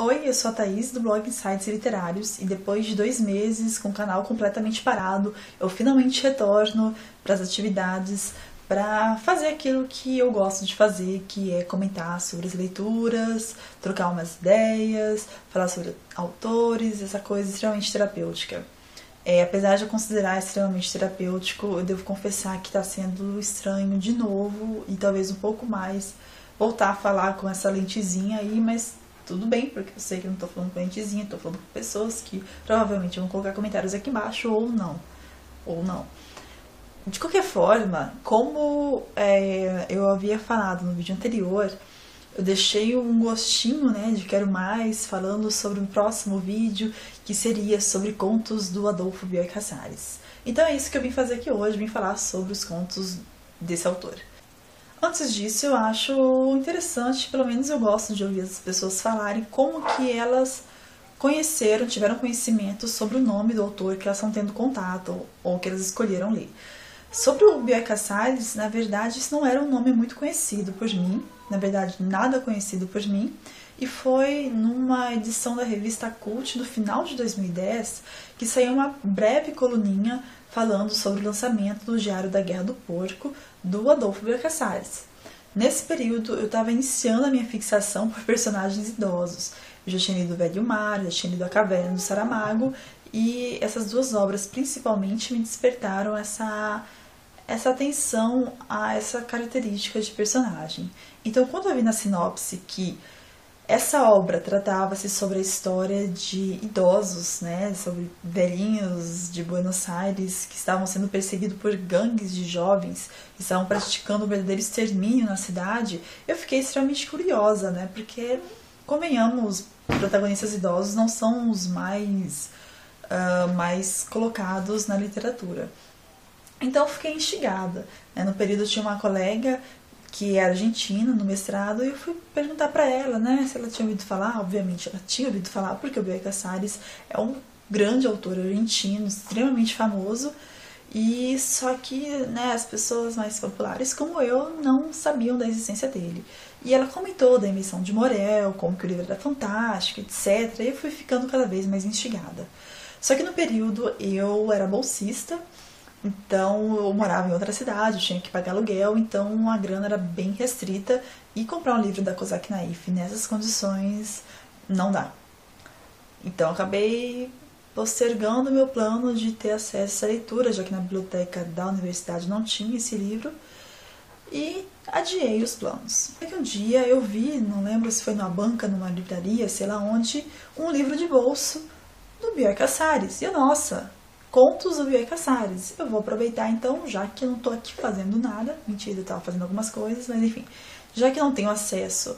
Oi, eu sou a Thaís do blog Insights Literários e depois de 2 meses com o canal completamente parado, eu finalmente retorno para as atividades para fazer aquilo que eu gosto de fazer, que é comentar sobre as leituras, trocar umas ideias, falar sobre autores, essa coisa extremamente terapêutica. Apesar de eu considerar extremamente terapêutico, eu devo confessar que está sendo estranho de novo e talvez um pouco mais voltar a falar com essa lentezinha aí, mas tudo bem, porque eu sei que eu não estou falando com lentezinha, estou falando com pessoas que provavelmente vão colocar comentários aqui embaixo ou não. De qualquer forma, como eu havia falado no vídeo anterior, eu deixei um gostinho, né, de quero mais, falando sobre um próximo vídeo, que seria sobre contos do Adolfo Bioy Casares. Então é isso que eu vim fazer aqui hoje, vim falar sobre os contos desse autor. Antes disso, eu acho interessante, pelo menos eu gosto de ouvir as pessoas falarem como que elas conheceram, tiveram conhecimento sobre o nome do autor que elas estão tendo contato ou que elas escolheram ler. Sobre o Bioy Casares, na verdade, isso não era um nome muito conhecido por mim, na verdade, nada conhecido por mim, e foi numa edição da revista Cult, no final de 2010, que saiu uma breve coluninha falando sobre o lançamento do Diário da Guerra do Porco, do Adolfo Bioy Casares. Nesse período, eu estava iniciando a minha fixação por personagens idosos. Eu já tinha lido O Velho Mar, já tinha lido A Caverna do Saramago, e essas duas obras, principalmente, me despertaram essa atenção a essa característica de personagem. Então, quando eu vi na sinopse que essa obra tratava-se sobre a história de idosos, né, sobre velhinhos de Buenos Aires que estavam sendo perseguidos por gangues de jovens que estavam praticando um verdadeiro extermínio na cidade, eu fiquei extremamente curiosa, né, porque, convenhamos, protagonistas idosos não são os mais colocados na literatura. Então eu fiquei instigada. No período eu tinha uma colega que é argentina, no mestrado, e eu fui perguntar para ela, né, se ela tinha ouvido falar. Obviamente ela tinha ouvido falar, porque o Bioy Casares é um grande autor argentino, extremamente famoso, e só que, né, as pessoas mais populares como eu não sabiam da existência dele. E ela comentou da Invenção de Morel, como que o livro era fantástico, etc. E eu fui ficando cada vez mais instigada. Só que no período eu era bolsista, então eu morava em outra cidade, eu tinha que pagar aluguel, então a grana era bem restrita e comprar um livro da Kozak Naif nessas condições não dá. Então eu acabei postergando o meu plano de ter acesso a essa leitura, já que na biblioteca da universidade não tinha esse livro, e adiei os planos. Até que um dia eu vi, não lembro se foi numa banca, numa livraria, sei lá onde, um livro de bolso do Bioy Casares. E nossa, contos do Bioy Casares. Eu vou aproveitar então, já que eu não estou aqui fazendo nada, mentira, eu estava fazendo algumas coisas, mas enfim, já que eu não tenho acesso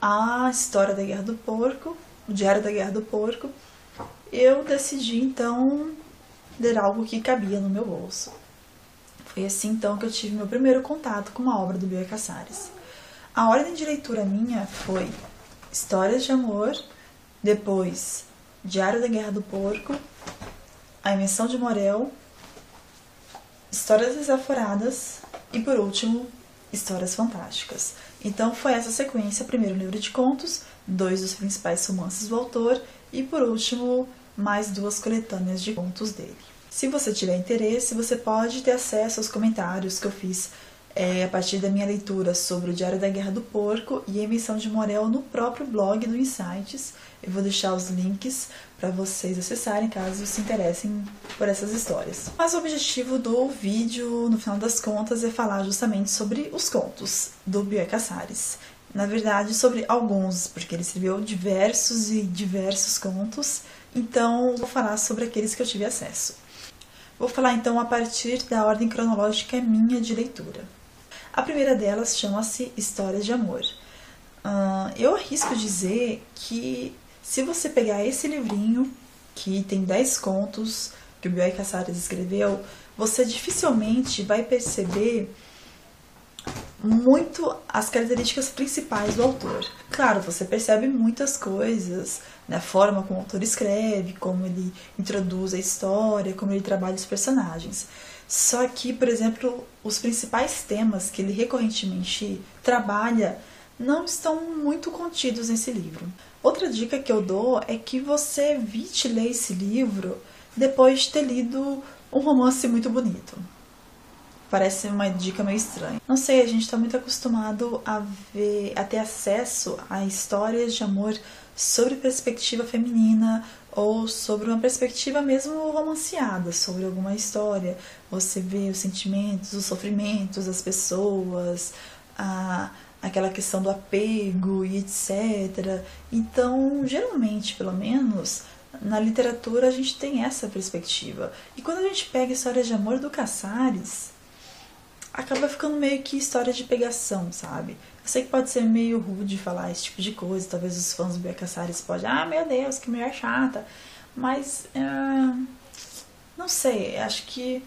à história da Guerra do Porco, o Diário da Guerra do Porco, eu decidi então ler algo que cabia no meu bolso. Foi assim então que eu tive meu primeiro contato com uma obra do Bioy Casares. A ordem de leitura minha foi Histórias de Amor, depois Diário da Guerra do Porco, A Invenção de Morel, Histórias Desaforadas e, por último, Histórias Fantásticas. Então foi essa sequência: primeiro um livro de contos, 2 dos principais romances do autor e, por último, mais 2 coletâneas de contos dele. Se você tiver interesse, você pode ter acesso aos comentários que eu fiz a partir da minha leitura sobre o Diário da Guerra do Porco e A Invenção de Morel no próprio blog do Insights. Eu vou deixar os links para vocês acessarem caso se interessem por essas histórias. Mas o objetivo do vídeo, no final das contas, é falar justamente sobre os contos do Bioy Casares. Na verdade, sobre alguns, porque ele escreveu diversos e diversos contos, então vou falar sobre aqueles que eu tive acesso. Vou falar então a partir da ordem cronológica minha de leitura. A primeira delas chama-se Histórias de Amor. Eu arrisco dizer que se você pegar esse livrinho, que tem 10 contos que o Bioy Casares escreveu, você dificilmente vai perceber muito as características principais do autor. Claro, você percebe muitas coisas, na forma como o autor escreve, como ele introduz a história, como ele trabalha os personagens. Só que, por exemplo, os principais temas que ele recorrentemente trabalha não estão muito contidos nesse livro. Outra dica que eu dou é que você evite ler esse livro depois de ter lido um romance muito bonito. Parece uma dica meio estranha. Não sei, a gente está muito acostumado a ter acesso a histórias de amor sobre perspectiva feminina ou sobre uma perspectiva mesmo romanceada, sobre alguma história. Você vê os sentimentos, os sofrimentos das pessoas, aquela questão do apego e etc. Então, geralmente, pelo menos, na literatura a gente tem essa perspectiva. E quando a gente pega histórias de amor do Casares, acaba ficando meio que história de pegação, sabe? Eu sei que pode ser meio rude falar esse tipo de coisa, talvez os fãs do Bia Casares podem, meu Deus, que mulher chata, mas não sei, acho que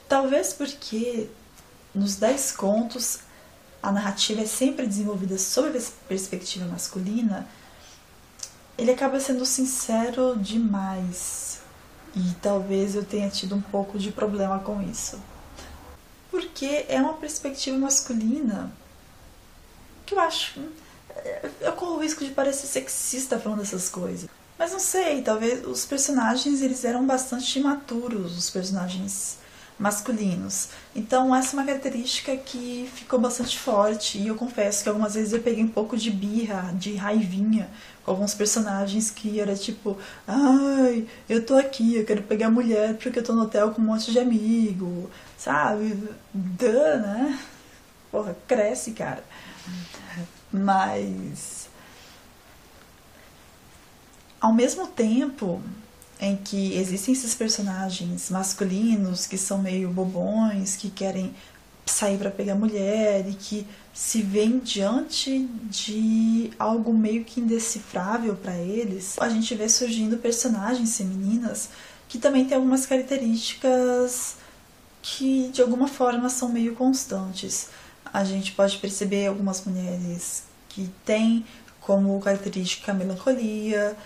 talvez porque nos 10 contos a narrativa é sempre desenvolvida sob a perspectiva masculina, ele acaba sendo sincero demais, e talvez eu tenha tido um pouco de problema com isso. Porque é uma perspectiva masculina que eu acho... Eu corro o risco de parecer sexista falando essas coisas. Mas não sei, talvez os personagens eles eram bastante imaturos, os personagens masculinos. Então essa é uma característica que ficou bastante forte. E eu confesso que algumas vezes eu peguei um pouco de birra, de raivinha com alguns personagens que era tipo, ai, eu tô aqui, eu quero pegar mulher porque eu tô no hotel com um monte de amigo, sabe? Né? Porra, cresce, cara. Mas ao mesmo tempo em que existem esses personagens masculinos que são meio bobões, que querem sair para pegar mulher e que se veem diante de algo meio que indecifrável para eles, a gente vê surgindo personagens femininas que também têm algumas características que de alguma forma são meio constantes. A gente pode perceber algumas mulheres que têm como característica a melancolia,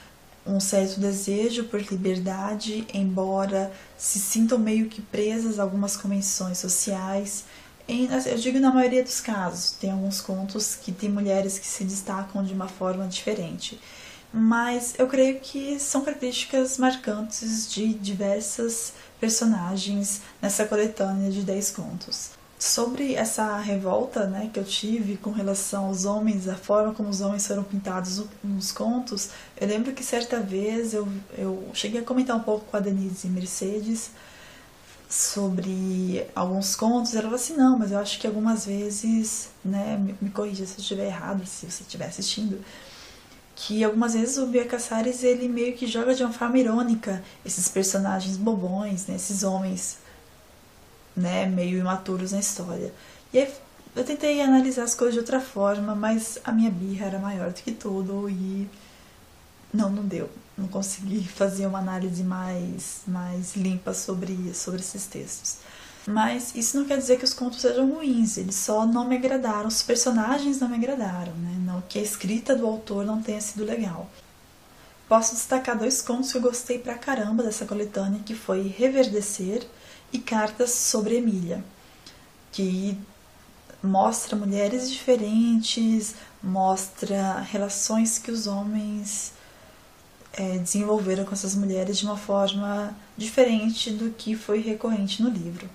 um certo desejo por liberdade, embora se sintam meio que presas a algumas convenções sociais. Eu digo na maioria dos casos, tem alguns contos que tem mulheres que se destacam de uma forma diferente. Mas eu creio que são características marcantes de diversas personagens nessa coletânea de 10 contos. Sobre essa revolta, né, que eu tive com relação aos homens, a forma como os homens foram pintados nos contos, eu lembro que certa vez eu cheguei a comentar um pouco com a Denise Mercedes sobre alguns contos. Ela falou assim, não, mas eu acho que algumas vezes, né, me corrija se eu estiver errado, se você estiver assistindo, que algumas vezes o Bia Casares, ele meio que joga de uma forma irônica esses personagens bobões, né, esses homens, né, meio imaturos na história. E aí eu tentei analisar as coisas de outra forma, mas a minha birra era maior do que tudo e não deu. Não consegui fazer uma análise mais limpa sobre esses textos. Mas isso não quer dizer que os contos sejam ruins, eles só não me agradaram, os personagens não me agradaram, né? Não que a escrita do autor não tenha sido legal. Posso destacar 2 contos que eu gostei pra caramba dessa coletânea, que foi Reverdecer e Cartas sobre Emília, que mostra mulheres diferentes, mostra relações que os homens desenvolveram com essas mulheres de uma forma diferente do que foi recorrente no livro.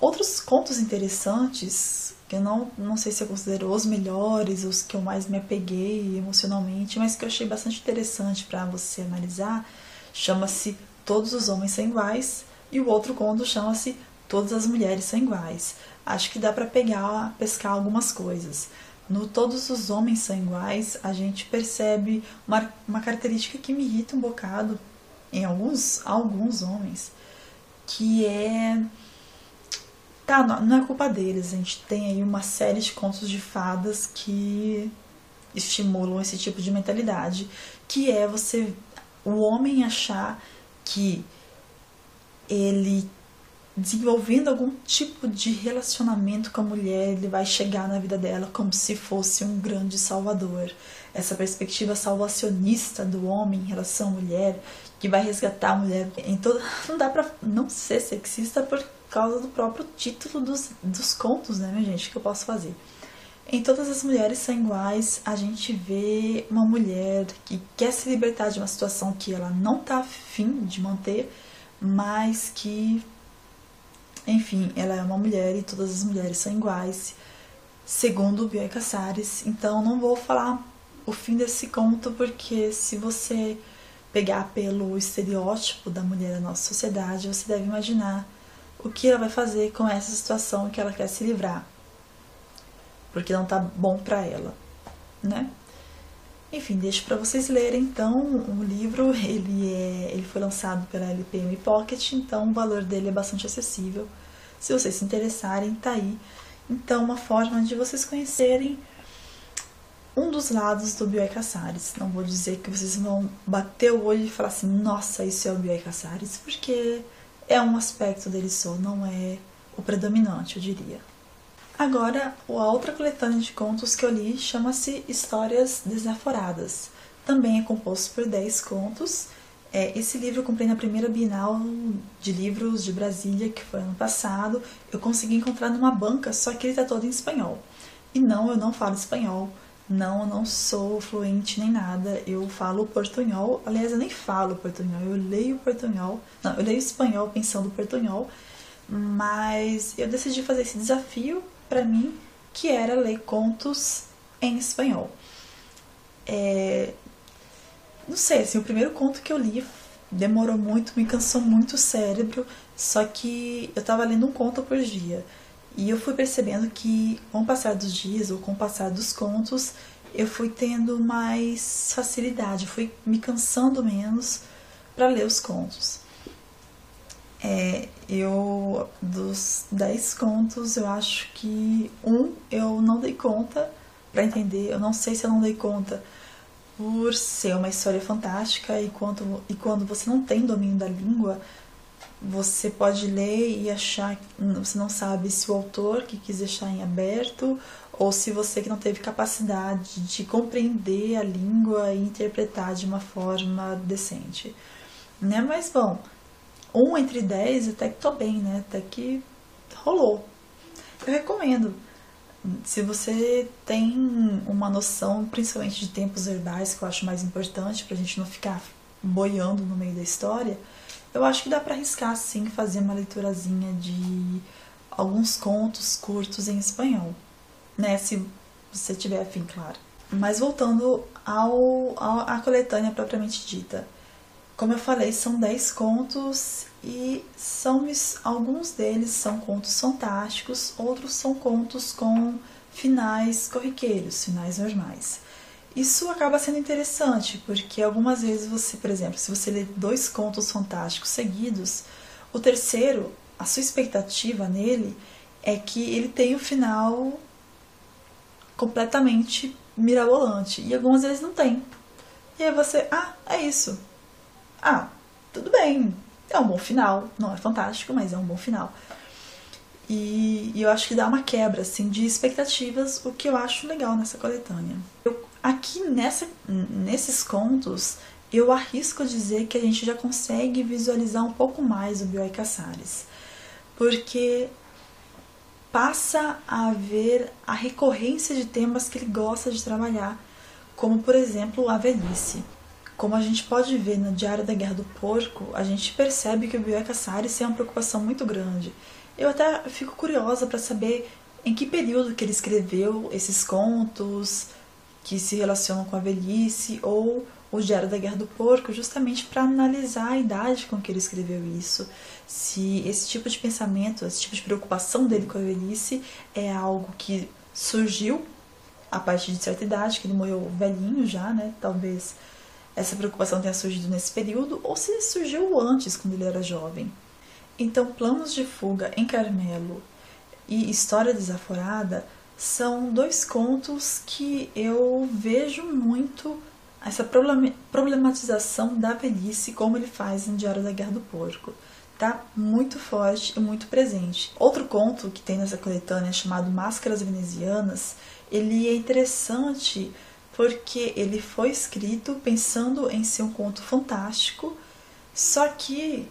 Outros contos interessantes, que eu não sei se eu considero os melhores, os que eu mais me apeguei emocionalmente, mas que eu achei bastante interessante para você analisar, chama-se Todos os Homens São Iguais, e o outro conto chama-se Todas as Mulheres São Iguais. Acho que dá para pescar algumas coisas. No Todos os Homens São Iguais, a gente percebe uma característica que me irrita um bocado em alguns homens, que é... Tá, não é culpa deles, a gente tem aí uma série de contos de fadas que estimulam esse tipo de mentalidade, que é o homem achar que ele, desenvolvendo algum tipo de relacionamento com a mulher, ele vai chegar na vida dela como se fosse um grande salvador. Essa perspectiva salvacionista do homem em relação à mulher, que vai resgatar a mulher em toda... Não dá pra não ser sexista por causa do próprio título dos contos, né, minha gente? O que eu posso fazer? Em Todas as Mulheres São Iguais, a gente vê uma mulher que quer se libertar de uma situação que ela não tá afim de manter, mas que, enfim, ela é uma mulher e todas as mulheres são iguais, segundo Bioy Casares. Então não vou falar o fim desse conto, porque se você pegar pelo estereótipo da mulher da nossa sociedade, você deve imaginar o que ela vai fazer com essa situação que ela quer se livrar, porque não tá bom pra ela, né? Enfim, deixo para vocês lerem. Então, o livro, ele foi lançado pela LPM Pocket, então o valor dele é bastante acessível. Se vocês se interessarem, tá aí. Então, uma forma de vocês conhecerem um dos lados do Bioy Casares. Não vou dizer que vocês vão bater o olho e falar assim, nossa, isso é o Bioy Casares, porque é um aspecto dele só, não é o predominante, eu diria. Agora, a outra coletânea de contos que eu li chama-se Histórias Desaforadas. Também é composto por 10 contos. Esse livro eu comprei na primeira Bienal de Livros de Brasília, que foi ano passado. Eu consegui encontrar numa banca, só que ele está todo em espanhol. E não, eu não falo espanhol. Não, eu não sou fluente nem nada. Eu falo portunhol. Aliás, eu nem falo portunhol. Eu leio portunhol. Não, eu leio espanhol pensando portunhol. Mas eu decidi fazer esse desafio para mim, que era ler contos em espanhol. Não sei, assim, o primeiro conto que eu li demorou muito, me cansou muito o cérebro, só que eu tava lendo um conto por dia. E eu fui percebendo que com o passar dos dias, ou com o passar dos contos, eu fui tendo mais facilidade, fui me cansando menos para ler os contos. Dos 10 contos, eu acho que eu não dei conta para entender. Eu não sei se eu não dei conta por ser uma história fantástica e quando você não tem domínio da língua, você pode ler e achar, você não sabe se o autor que quis deixar em aberto ou se você que não teve capacidade de compreender a língua e interpretar de uma forma decente, né? Mas bom, 1 entre 10 até que tô bem, né? Até que rolou. Eu recomendo. Se você tem uma noção, principalmente de tempos verbais, que eu acho mais importante pra gente não ficar boiando no meio da história, eu acho que dá pra arriscar sim fazer uma leiturazinha de alguns contos curtos em espanhol, né? Se você tiver afim, claro. Mas voltando à coletânea propriamente dita. Como eu falei, são 10 contos e alguns deles são contos fantásticos, outros são contos com finais corriqueiros, finais normais. Isso acaba sendo interessante, porque algumas vezes você, por exemplo, se você lê 2 contos fantásticos seguidos, o terceiro, a sua expectativa nele é que ele tenha um final completamente mirabolante, e algumas vezes não tem. E aí você, é isso. Tudo bem, é um bom final, não é fantástico, mas é um bom final. E eu acho que dá uma quebra assim, de expectativas, o que eu acho legal nessa coletânea. Aqui nesses contos, eu arrisco dizer que a gente já consegue visualizar um pouco mais o Bioy Casares, porque passa a haver a recorrência de temas que ele gosta de trabalhar, como por exemplo a velhice. Como a gente pode ver no Diário da Guerra do Porco, a gente percebe que o Bioy Casares tem uma preocupação muito grande. Eu até fico curiosa para saber em que período que ele escreveu esses contos que se relacionam com a velhice, ou o Diário da Guerra do Porco, justamente para analisar a idade com que ele escreveu isso. Se esse tipo de pensamento, esse tipo de preocupação dele com a velhice é algo que surgiu a partir de certa idade, que ele morreu velhinho já, né? Talvez essa preocupação tenha surgido nesse período, ou se surgiu antes, quando ele era jovem. Então, Planos de Fuga em Carmelo e História Desaforada são 2 contos que eu vejo muito essa problematização da velhice, como ele faz em Diário da Guerra do Porco. Tá muito forte e muito presente. Outro conto que tem nessa coletânea, chamado Máscaras Venezianas, ele é interessante porque ele foi escrito pensando em ser um conto fantástico, só que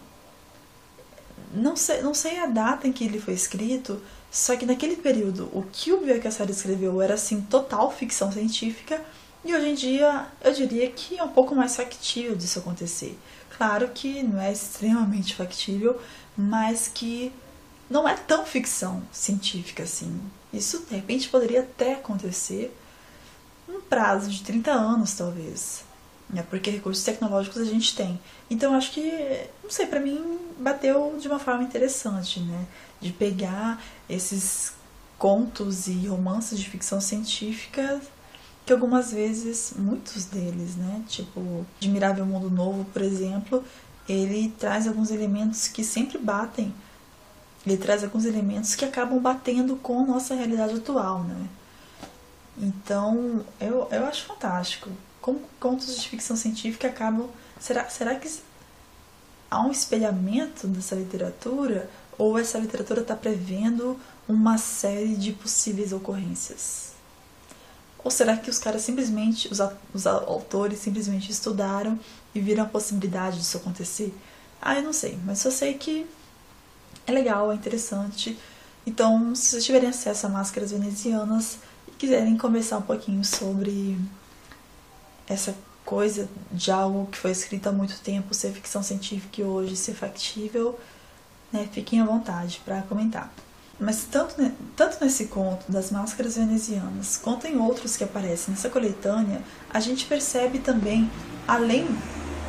não sei a data em que ele foi escrito, Só que naquele período, o que o Bioy Cassar escreveu era assim total ficção científica, e hoje em dia eu diria que é um pouco mais factível disso acontecer. Claro que não é extremamente factível, mas que não é tão ficção científica assim. Isso de repente poderia até acontecer num prazo de 30 anos, talvez. Né? Porque recursos tecnológicos a gente tem. Então acho que, não sei, pra mim bateu de uma forma interessante, né? De pegar esses contos e romances de ficção científica que algumas vezes, muitos deles, né? Tipo, Admirável Mundo Novo, por exemplo, ele traz alguns elementos que sempre batem. Ele traz alguns elementos que acabam batendo com a nossa realidade atual, né? Então, eu acho fantástico. Como contos de ficção científica acabam... Será que há um espelhamento dessa literatura? Ou essa literatura está prevendo uma série de possíveis ocorrências? Ou será que os caras simplesmente, os autores simplesmente estudaram e viram a possibilidade disso acontecer? Ah, eu não sei, mas só sei que é legal, é interessante. Então, se vocês tiverem acesso a Máscaras Venezianas e quiserem conversar um pouquinho sobre essa coisa de algo que foi escrito há muito tempo, ser ficção científica e hoje ser factível, né, fiquem à vontade para comentar. Mas tanto nesse conto das Máscaras Venezianas, quanto em outros que aparecem nessa coletânea, a gente percebe também, além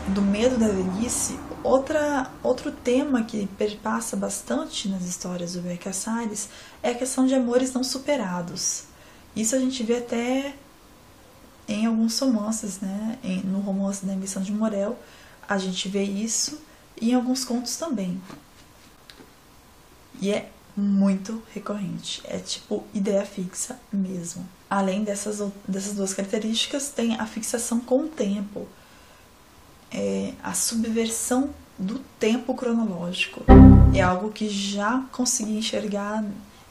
do medo da velhice, outro tema que perpassa bastante nas histórias do Bioy Casares é a questão de amores não superados. Isso a gente vê até em alguns romances, né? No romance da Invenção de Morel, a gente vê isso, e em alguns contos também. E é muito recorrente, é tipo ideia fixa mesmo. Além dessas duas características, tem a fixação com o tempo, a subversão do tempo cronológico. É algo que já consegui enxergar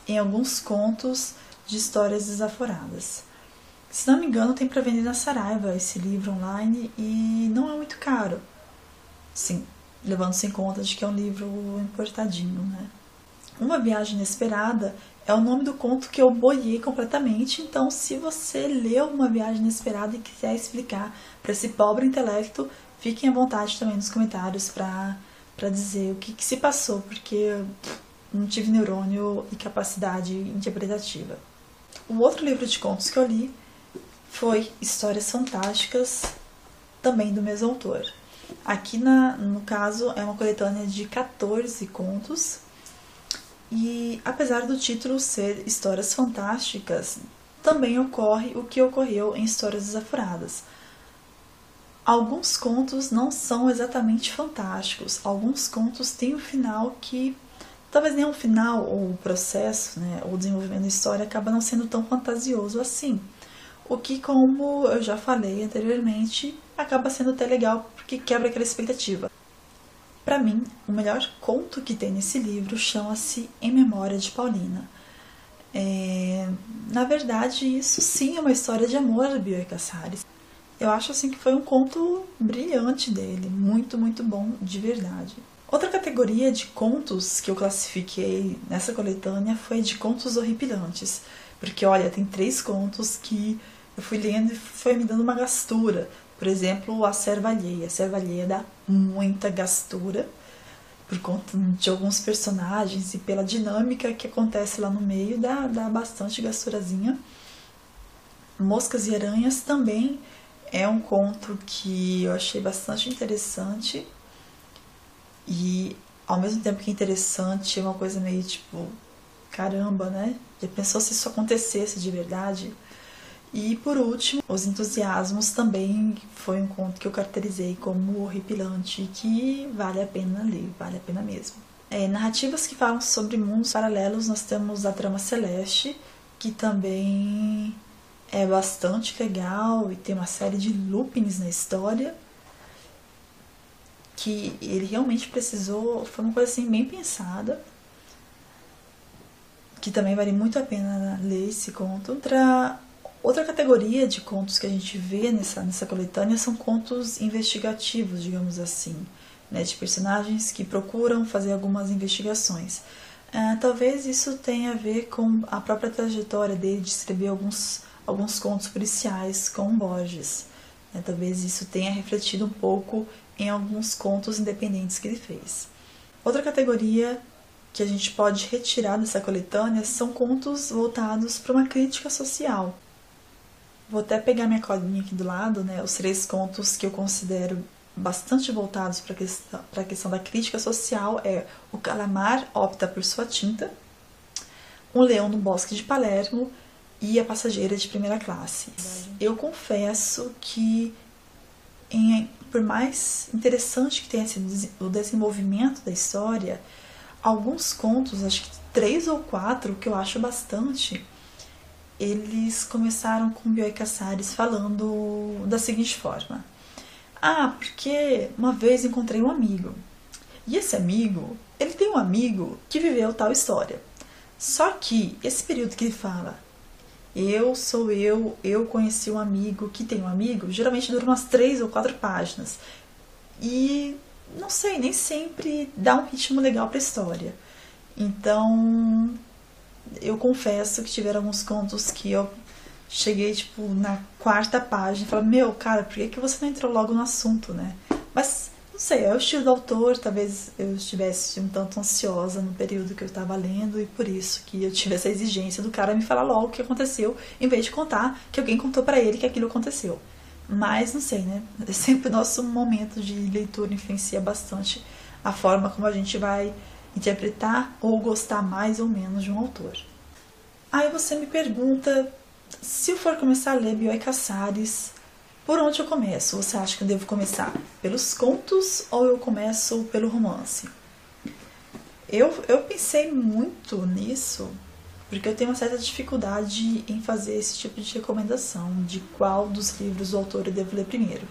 em alguns contos de histórias desaforadas. Se não me engano, tem para vender na Saraiva esse livro online e não é muito caro. Sim, levando-se em conta de que é um livro importadinho, né? Uma Viagem Inesperada é o nome do conto que eu boiei completamente, então se você leu Uma Viagem Inesperada e quiser explicar para esse pobre intelecto, fiquem à vontade também nos comentários para dizer o que se passou, porque eu não tive neurônio e capacidade interpretativa. O outro livro de contos que eu li foi Histórias Fantásticas, também do mesmo autor. Aqui, no caso, é uma coletânea de 14 contos, e apesar do título ser Histórias Fantásticas, também ocorre o que ocorreu em Histórias Desaforadas. Alguns contos não são exatamente fantásticos, alguns contos têm um final que talvez nem o final ou o processo, né, ou o desenvolvimento da história acaba não sendo tão fantasioso assim. O que, como eu já falei anteriormente, acaba sendo até legal porque quebra aquela expectativa. Para mim, o melhor conto que tem nesse livro chama-se Em Memória de Paulina. Na verdade, isso sim é uma história de amor do Bioy Casares. Eu acho assim que foi um conto brilhante dele, muito, muito bom de verdade. Outra categoria de contos que eu classifiquei nessa coletânea foi de contos horripilantes. Porque, olha, tem 3 contos que eu fui lendo e foi me dando uma gastura. Por exemplo, A Serva Alheia. A Serva Alheia dá muita gastura por conta de alguns personagens e pela dinâmica que acontece lá no meio, dá bastante gasturazinha. Moscas e Aranhas também é um conto que eu achei bastante interessante e, ao mesmo tempo que interessante, é uma coisa meio tipo, caramba, né? Já pensou se isso acontecesse de verdade? E, por último, Os Entusiasmos também foi um conto que eu caracterizei como horripilante e que vale a pena ler, vale a pena mesmo. Narrativas que falam sobre mundos paralelos, nós temos A Trama Celeste, que também é bastante legal e tem uma série de loopings na história que ele realmente precisou, foi uma coisa assim bem pensada, que também vale muito a pena ler esse conto. Outra categoria de contos que a gente vê nessa coletânea são contos investigativos, digamos assim, né, de personagens que procuram fazer algumas investigações. Talvez isso tenha a ver com a própria trajetória dele de escrever alguns contos policiais com Borges. Talvez isso tenha refletido um pouco em alguns contos independentes que ele fez. Outra categoria que a gente pode retirar dessa coletânea são contos voltados para uma crítica social. Vou até pegar minha colinha aqui do lado, né? Os 3 contos que eu considero bastante voltados para a questão da crítica social é O Calamar Opta por Sua Tinta, Um Leão no Bosque de Palermo e A Passageira de Primeira Classe. Eu confesso que, por mais interessante que tenha sido o desenvolvimento da história, alguns contos, acho que 3 ou 4, que eu acho bastante, eles começaram com Bioy Casares falando da seguinte forma: porque uma vez encontrei um amigo, e esse amigo, ele tem um amigo que viveu tal história. Só que esse período que ele fala, eu conheci um amigo que tem um amigo, geralmente dura umas 3 ou 4 páginas. E, não sei, nem sempre dá um ritmo legal pra história. Então, eu confesso que tiveram alguns contos que eu cheguei, tipo, na 4ª página e falei, cara, por que você não entrou logo no assunto, né? Mas, não sei, é o estilo do autor, talvez eu estivesse um tanto ansiosa no período que eu estava lendo e por isso que eu tive essa exigência do cara me falar logo o que aconteceu, em vez de contar que alguém contou pra ele que aquilo aconteceu. Mas, não sei, né? É sempre o nosso momento de leitura influencia bastante a forma como a gente vai interpretar ou gostar mais ou menos de um autor. Aí você me pergunta, se eu for começar a ler Bioy Casares, por onde eu começo? Você acha que eu devo começar pelos contos ou eu começo pelo romance? Eu pensei muito nisso, porque eu tenho uma certa dificuldade em fazer esse tipo de recomendação, de qual dos livros do autor eu devo ler primeiro.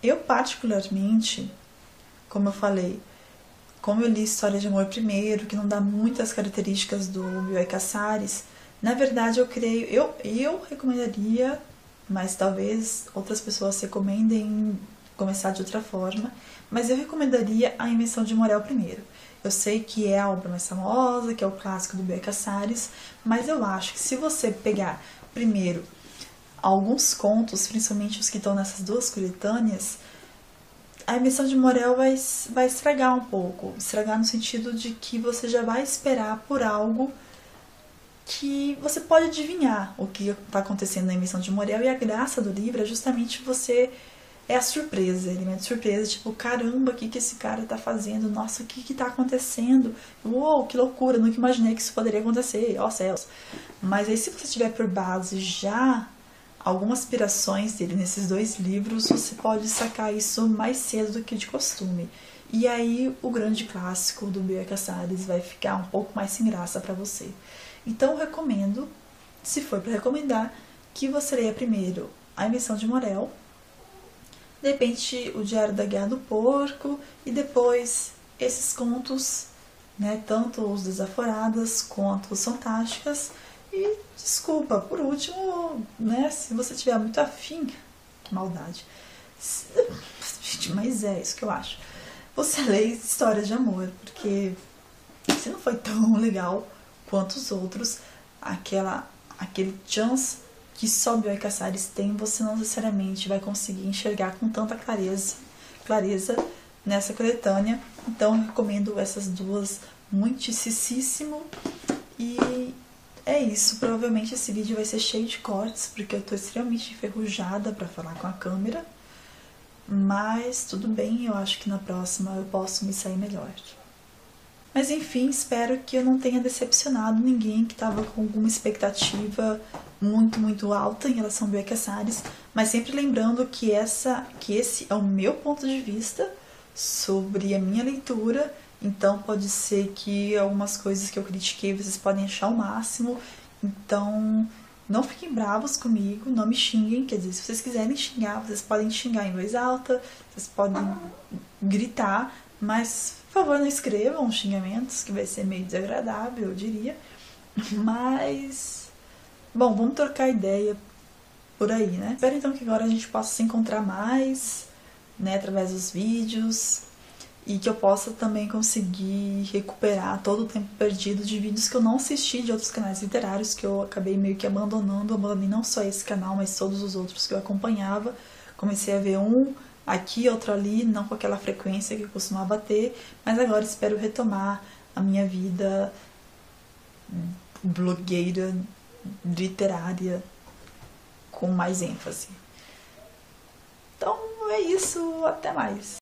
Eu particularmente, como eu falei, como eu li História de Amor primeiro, que não dá muitas características do Bioy Casares, na verdade eu recomendaria, mas talvez outras pessoas recomendem começar de outra forma, mas eu recomendaria A Invenção de Morel primeiro. Eu sei que é a obra mais famosa, que é o clássico do Bioy Casares, mas eu acho que se você pegar primeiro alguns contos, principalmente os que estão nessas 2 coletâneas, A Invenção de Morel vai estragar um pouco. Estragar no sentido de que você já vai esperar por algo que você pode adivinhar o que está acontecendo na Invenção de Morel, e a graça do livro é justamente é a surpresa, elemento de surpresa, tipo, caramba, o que esse cara tá fazendo? Nossa, o que tá acontecendo? Uou, que loucura, nunca imaginei que isso poderia acontecer, ó céus. Mas aí se você tiver por base já algumas aspirações dele nesses 2 livros, você pode sacar isso mais cedo do que de costume. E aí o grande clássico do Bioy Casares vai ficar um pouco mais sem graça para você. Então eu recomendo, se for para recomendar, que você leia primeiro A Invenção de Morel, de repente o Diário da Guerra do Porco, e depois esses contos, né, tanto os Desaforadas quanto os Fantásticas. E, desculpa, por último, né, se você tiver muito afim, que maldade, mas é isso que eu acho, você lê Histórias de Amor, porque se não foi tão legal quanto os outros, aquele chance que só Bioy Casares tem, você não necessariamente vai conseguir enxergar com tanta clareza nessa coletânea. Então eu recomendo essas 2 muitíssimo. E é isso, provavelmente esse vídeo vai ser cheio de cortes, porque eu tô extremamente enferrujada pra falar com a câmera. Mas tudo bem, eu acho que na próxima eu posso me sair melhor. Mas enfim, espero que eu não tenha decepcionado ninguém que estava com alguma expectativa muito alta em relação ao Bioy Casares, mas sempre lembrando que esse é o meu ponto de vista sobre a minha leitura. Então pode ser que algumas coisas que eu critiquei vocês podem achar o máximo. Então não fiquem bravos comigo, não me xinguem. Quer dizer, se vocês quiserem xingar, vocês podem xingar em voz alta, vocês podem gritar, mas por favor não escrevam xingamentos, que vai ser meio desagradável, eu diria. Mas, bom, vamos trocar ideia por aí, né? Espero então que agora a gente possa se encontrar mais, né, através dos vídeos. e que eu possa também conseguir recuperar todo o tempo perdido de vídeos que eu não assisti de outros canais literários, que eu acabei meio que abandonei não só esse canal, mas todos os outros que eu acompanhava. Comecei a ver um aqui, outro ali, não com aquela frequência que eu costumava ter, mas agora espero retomar a minha vida blogueira literária com mais ênfase. Então é isso, até mais.